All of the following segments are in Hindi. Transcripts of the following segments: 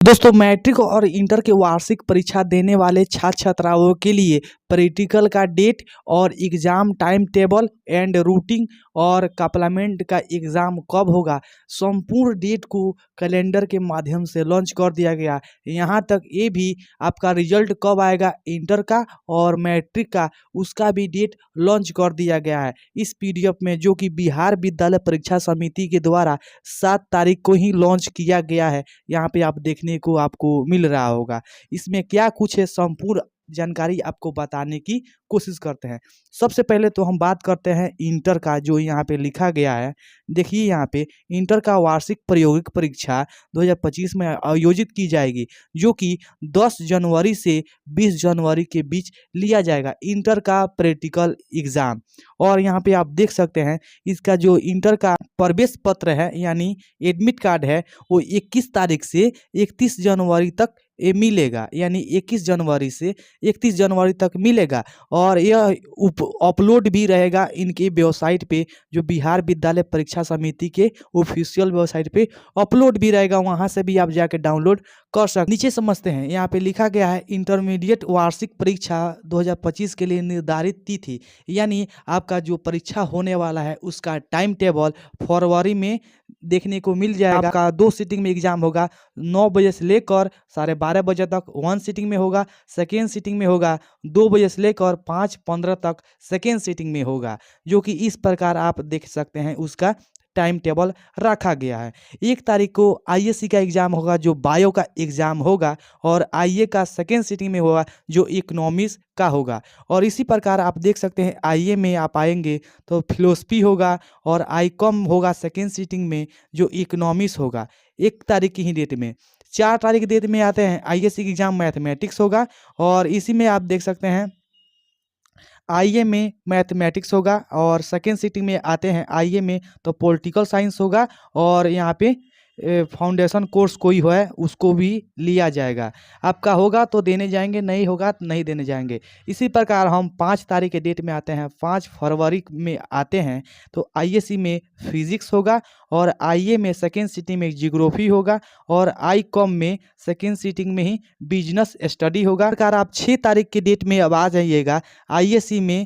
दोस्तों मैट्रिक और इंटर के वार्षिक परीक्षा देने वाले छात्र छात्राओं के लिए प्रैक्टिकल का डेट और exam time table and routing और कॉम्प्लीमेंट का एग्ज़ाम कब होगा, संपूर्ण डेट को कैलेंडर के माध्यम से लॉन्च कर दिया गया। यहाँ तक ये भी आपका रिजल्ट कब आएगा इंटर का और मैट्रिक का, उसका भी डेट लॉन्च कर दिया गया है इस पीडीएफ में, जो कि बिहार विद्यालय परीक्षा समिति के द्वारा 7 तारीख को ही लॉन्च किया गया है। यहाँ पे आप देखने को आपको मिल रहा होगा। इसमें क्या कुछ है, संपूर्ण जानकारी आपको बताने की कोशिश करते हैं। सबसे पहले तो हम बात करते हैं इंटर का, जो यहाँ पे लिखा गया है। देखिए यहाँ पे इंटर का वार्षिक प्रायोगिक परीक्षा 2025 में आयोजित की जाएगी, जो कि 10 जनवरी से 20 जनवरी के बीच लिया जाएगा इंटर का प्रैक्टिकल एग्ज़ाम। और यहाँ पे आप देख सकते हैं इसका जो इंटर का प्रवेश पत्र है यानी एडमिट कार्ड है, वो 21 तारीख से 31 जनवरी तक ये मिलेगा, यानी 21 जनवरी से 31 जनवरी तक मिलेगा। और यह अपलोड भी रहेगा इनके वेबसाइट पे, जो बिहार विद्यालय परीक्षा समिति के ऑफिशियल वेबसाइट पे अपलोड भी रहेगा, वहाँ से भी आप जाके डाउनलोड कर सकते। नीचे समझते हैं, यहाँ पे लिखा गया है इंटरमीडिएट वार्षिक परीक्षा 2025 के लिए निर्धारित तिथि, यानी आपका जो परीक्षा होने वाला है उसका टाइम टेबल फरवरी में देखने को मिल जाएगा। आपका 2 सीटिंग में एग्जाम होगा, 9 बजे से लेकर 12:30 बजे तक 1 सीटिंग में होगा, सेकेंड सीटिंग में होगा 2 बजे से लेकर 5:15 तक सेकेंड सीटिंग में होगा, जो कि इस प्रकार आप देख सकते हैं उसका टाइम टेबल रखा गया है। 1 तारीख को आईएससी का एग्ज़ाम होगा, जो बायो का एग्ज़ाम होगा, और आईए का सेकेंड सीटिंग में होगा जो इकोनॉमिक्स का होगा। और इसी प्रकार आप देख सकते हैं आईए में आप आएंगे तो फिलोसफी होगा और आईकॉम होगा सेकेंड सीटिंग में, जो इकोनॉमिक्स होगा 1 तारीख की ही डेट में। 4 तारीख की डेट में आते हैं आईएससी की एग्ज़ाम मैथमेटिक्स होगा, और इसी में आप देख सकते हैं आईए में मैथमेटिक्स होगा, और सेकेंड सीटिंग में आते हैं आईए में तो पॉलिटिकल साइंस होगा, और यहाँ पे फाउंडेशन कोर्स कोई है उसको भी लिया जाएगा। आपका होगा तो देने जाएंगे, नहीं होगा तो नहीं देने जाएंगे। इसी प्रकार हम 5 तारीख के डेट में आते हैं, 5 फरवरी में आते हैं तो आईएससी में फिजिक्स होगा, और आईए में सेकेंड सीटिंग में जियोग्राफी होगा, और आईकॉम में सेकेंड सीटिंग में ही बिजनेस स्टडी होगा। इस प्रकार आप 6 तारीख के डेट में अब आ जाइएगा, आईएससी में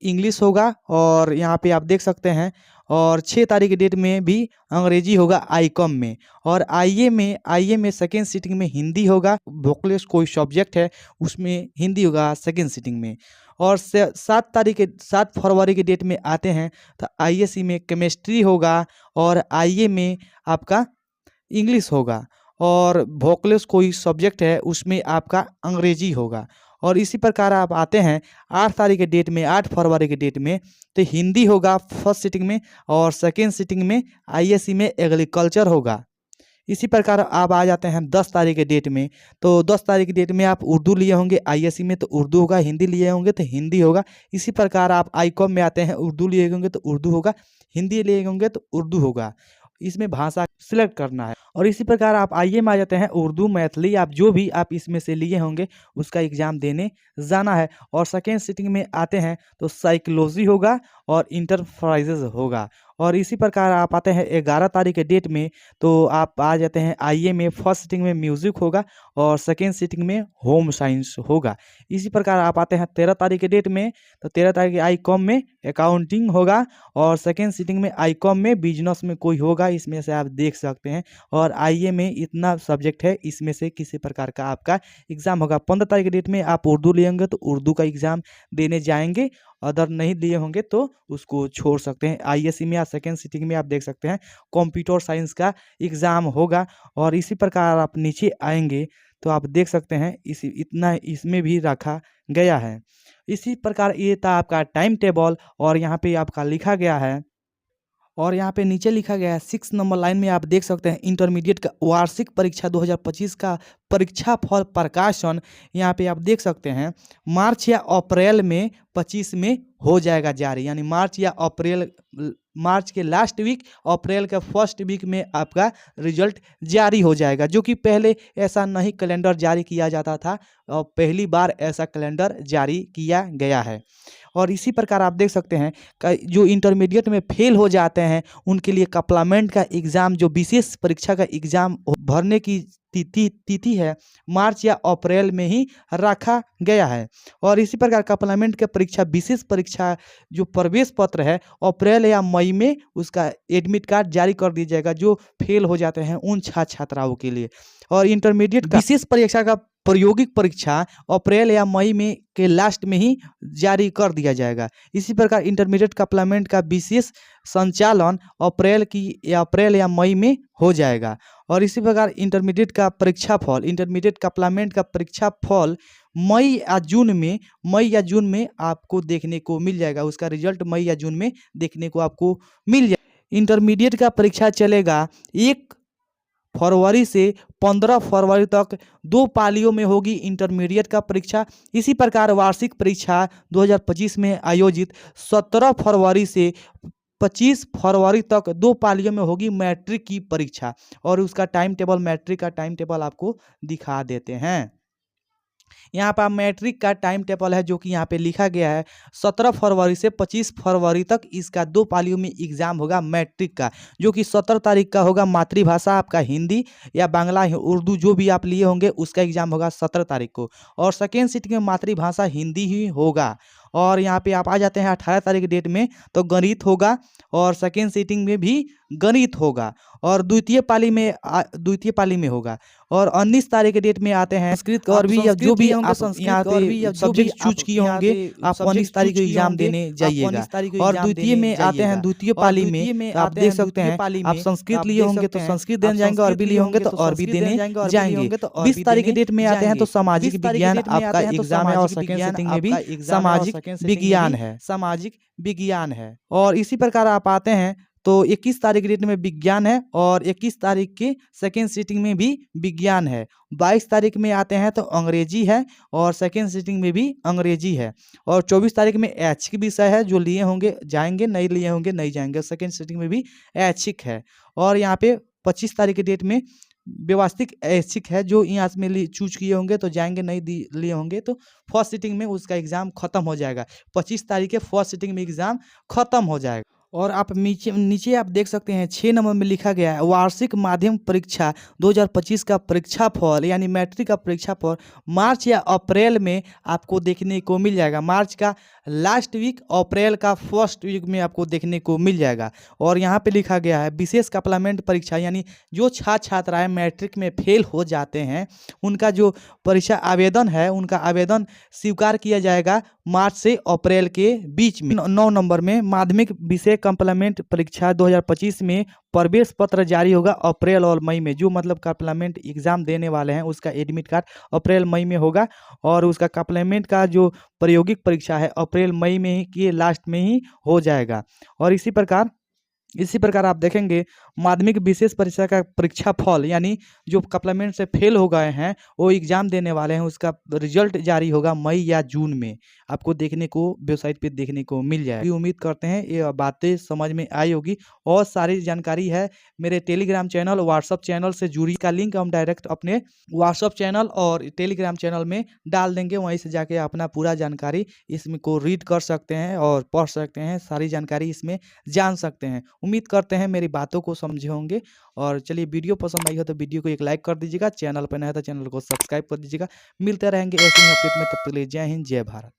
इंग्लिश होगा, और यहाँ पे आप देख सकते हैं, और 6 तारीख की डेट में भी अंग्रेजी होगा आईकॉम में, और आईए में सेकेंड सीटिंग में हिंदी होगा, वोकलिस कोई सब्जेक्ट है उसमें हिंदी होगा सेकेंड सीटिंग में। और 7 फरवरी की डेट में आते हैं तो आईएससी में केमिस्ट्री होगा, और आईए में आपका इंग्लिश होगा, और वोकलिस कोई सब्जेक्ट है उसमें आपका अंग्रेजी होगा। और इसी प्रकार आप आते हैं 8 तारीख के डेट में, 8 फरवरी के डेट में तो हिंदी होगा फर्स्ट सीटिंग में, और सेकेंड सीटिंग में आईएससी में एग्रीकल्चर होगा। इसी प्रकार आप आ जाते हैं 10 तारीख के डेट में, तो 10 तारीख की डेट में आप उर्दू लिए होंगे आईएससी में तो उर्दू होगा, हिंदी लिए होंगे तो हिंदी होगा। इसी प्रकार आप आईकॉम में आते हैं, उर्दू लिए होंगे तो उर्दू होगा, हिंदी लिए होंगे तो उर्दू होगा। इसमें भाषा सिलेक्ट करना है। और इसी प्रकार आप आईए में आ जाते हैं, उर्दू मैथिली आप जो भी आप इसमें से लिए होंगे उसका एग्ज़ाम देने जाना है। और सेकेंड सीटिंग में आते हैं तो साइकोलॉजी होगा और इंटरप्राइजेज होगा। और इसी प्रकार आप आते हैं 11 तारीख के डेट में, तो आप आ जाते हैं आईए में फर्स्ट सीटिंग में म्यूज़िक होगा, और सेकेंड सीटिंग में होम साइंस होगा। इसी प्रकार आप आते हैं 13 तारीख के डेट में, तो 13 तारीख के आईकॉम में अकाउंटिंग होगा, और सेकेंड सीटिंग में आईकॉम में बिजनेस में कोई होगा, इसमें से आप देख सकते हैं। और आईए में इतना सब्जेक्ट है, इसमें से किसी प्रकार का आपका एग्ज़ाम होगा। 15 तारीख के डेट में आप उर्दू लेंगे तो उर्दू का एग्ज़ाम देने जाएंगे, अदर नहीं लिए होंगे तो उसको छोड़ सकते हैं। आईएससी में या सेकेंड सीटिंग में आप देख सकते हैं कंप्यूटर साइंस का एग्ज़ाम होगा। और इसी प्रकार आप नीचे आएंगे तो आप देख सकते हैं इतना इसमें भी रखा गया है। इसी प्रकार ये था आपका टाइम टेबल, और यहाँ पे आपका लिखा गया है, और यहाँ पे नीचे लिखा गया है 6 नंबर लाइन में आप देख सकते हैं इंटरमीडिएट का वार्षिक परीक्षा 2025 का परीक्षा फल प्रकाशन। यहाँ पे आप देख सकते हैं मार्च या अप्रैल में 25 में हो जाएगा जारी, यानी मार्च के लास्ट वीक, अप्रैल के फर्स्ट वीक में आपका रिजल्ट जारी हो जाएगा, जो कि पहले ऐसा नहीं कैलेंडर जारी किया जाता था, और पहली बार ऐसा कैलेंडर जारी किया गया है। और इसी प्रकार आप देख सकते हैं जो इंटरमीडिएट में फेल हो जाते हैं उनके लिए कॉम्प्लीमेंट का एग्ज़ाम, जो विशेष परीक्षा का एग्ज़ाम भरने की तिथि है मार्च या अप्रैल में ही रखा गया है। और इसी प्रकार कम्प्लीमेंट के परीक्षा विशेष परीक्षा जो प्रवेश पत्र है अप्रैल या मई में उसका एडमिट कार्ड जारी कर दिया जाएगा जो फेल हो जाते हैं उन छात्र छात्राओं के लिए। और इंटरमीडिएट का विशेष परीक्षा का प्रायोगिक परीक्षा अप्रैल या मई में के लास्ट में ही जारी कर दिया जाएगा। इसी प्रकार इंटरमीडिएट कम्प्लीमेंट का विशेष संचालन अप्रैल या मई में हो जाएगा। और इसी प्रकार इंटरमीडिएट का परीक्षाफल इंटरमीडिएट कम्प्लीमेंट का परीक्षाफल मई या जून में आपको देखने को मिल जाएगा। उसका रिजल्ट मई या जून में देखने को आपको मिल जाएगा। इंटरमीडिएट का परीक्षा चलेगा 1 फरवरी से 15 फरवरी तक 2 पालियों में होगी इंटरमीडिएट का परीक्षा। इसी प्रकार वार्षिक परीक्षा 2025 में आयोजित 17 फरवरी से 25 फरवरी तक 2 पालियों में होगी मैट्रिक की परीक्षा। और उसका टाइम टेबल मैट्रिक का टाइम टेबल आपको दिखा देते हैं। यहाँ पर मैट्रिक का टाइम टेबल है जो कि यहाँ पे लिखा गया है 17 फरवरी से 25 फरवरी तक इसका 2 पालियों में एग्जाम होगा मैट्रिक का, जो कि 17 तारीख का होगा। मातृभाषा आपका हिंदी या बांग्ला उर्दू जो भी आप लिए होंगे उसका एग्जाम होगा 17 तारीख को। और सेकेंड सीटिंग में मातृभाषा हिंदी ही होगा। और यहाँ पे आप आ जाते हैं 18 तारीख डेट में तो गणित होगा और सेकेंड सीटिंग में भी गणित होगा। और द्वितीय पाली में होगा। और 19 तारीख के डेट में आते हैं संस्कृत और भी जो भी आप यहाँ पे सब्जेक्ट चूज किए होंगे आप 19 तारीख को एग्जाम देने जाइएगा। और द्वितीय में आते हैं द्वितीय पाली में आप देख सकते हैं आप संस्कृत लिए होंगे तो संस्कृत देने जाएंगे, अरबी लिए होंगे तो अरबी देने जाएंगे। 20 तारीख के डेट में आते हैं तो सामाजिक विज्ञान आपका एग्जाम है और सेकेंड सीटिंग में भी सामाजिक विज्ञान है। और इसी प्रकार आप आते हैं तो 21 तारीख डेट में विज्ञान है और 21 तारीख के सेकेंड सीटिंग में भी विज्ञान है। 22 तारीख में आते हैं तो अंग्रेजी है और सेकेंड सीटिंग में भी अंग्रेजी है। और 24 तारीख में ऐच्छिक विषय है, जो लिए होंगे जाएंगे, नहीं लिए होंगे नहीं जाएंगे। सेकेंड सीटिंग में भी ऐच्छिक है। और यहाँ पे 25 तारीख के डेट में व्यवस्थित ऐच्छिक है, जो यहाँ में चूज किए होंगे तो जाएंगे, नहीं लिए होंगे तो फर्स्ट सीटिंग में उसका एग्जाम खत्म हो जाएगा। 25 तारीख के फर्स्ट सीटिंग में एग्जाम खत्म हो जाएगा। और आप नीचे आप देख सकते हैं 6 नंबर में लिखा गया है वार्षिक माध्यमिक परीक्षा 2025 का परीक्षाफल यानी मैट्रिक का परीक्षाफल मार्च या अप्रैल में आपको देखने को मिल जाएगा। मार्च का लास्ट वीक, अप्रैल का फर्स्ट वीक में आपको देखने को मिल जाएगा। और यहाँ पे लिखा गया है विशेष कम्प्लीमेंट परीक्षा यानी जो छात्राएं मैट्रिक में फेल हो जाते हैं उनका जो परीक्षा आवेदन है उनका आवेदन स्वीकार किया जाएगा मार्च से अप्रैल के बीच में। 9 नंबर में माध्यमिक विषय कम्प्लीमेंट परीक्षा 2025 में प्रवेश पत्र जारी होगा अप्रैल और मई में। जो मतलब कम्प्लीमेंट एग्जाम देने वाले हैं उसका एडमिट कार्ड अप्रैल मई में होगा। और उसका कम्प्लीमेंट का जो प्रायोगिक परीक्षा है अप्रैल मई में ही के लास्ट में ही हो जाएगा। और इसी प्रकार आप देखेंगे माध्यमिक विशेष परीक्षा का परीक्षा फल यानी जो कम्प्लीमेंट से फेल हो गए हैं वो एग्जाम देने वाले हैं उसका रिजल्ट जारी होगा मई या जून में। आपको देखने को वेबसाइट पे देखने को मिल जाएगा। उम्मीद करते हैं ये बातें समझ में आई होगी। और सारी जानकारी है मेरे टेलीग्राम चैनल व्हाट्सअप चैनल से जुड़ी, का लिंक हम डायरेक्ट अपने व्हाट्सअप चैनल और टेलीग्राम चैनल में डाल देंगे। वहीं से जाके अपना पूरा जानकारी इसमें को रीड कर सकते हैं और पढ़ सकते हैं, सारी जानकारी इसमें जान सकते हैं। उम्मीद करते हैं मेरी बातों को समझे होंगे। और चलिए वीडियो पसंद आई हो तो वीडियो को एक लाइक कर दीजिएगा, चैनल पर नया है तो चैनल को सब्सक्राइब कर दीजिएगा। मिलते रहेंगे ऐसे ही अपडेट में, तब तक के लिए जय हिंद जय भारत।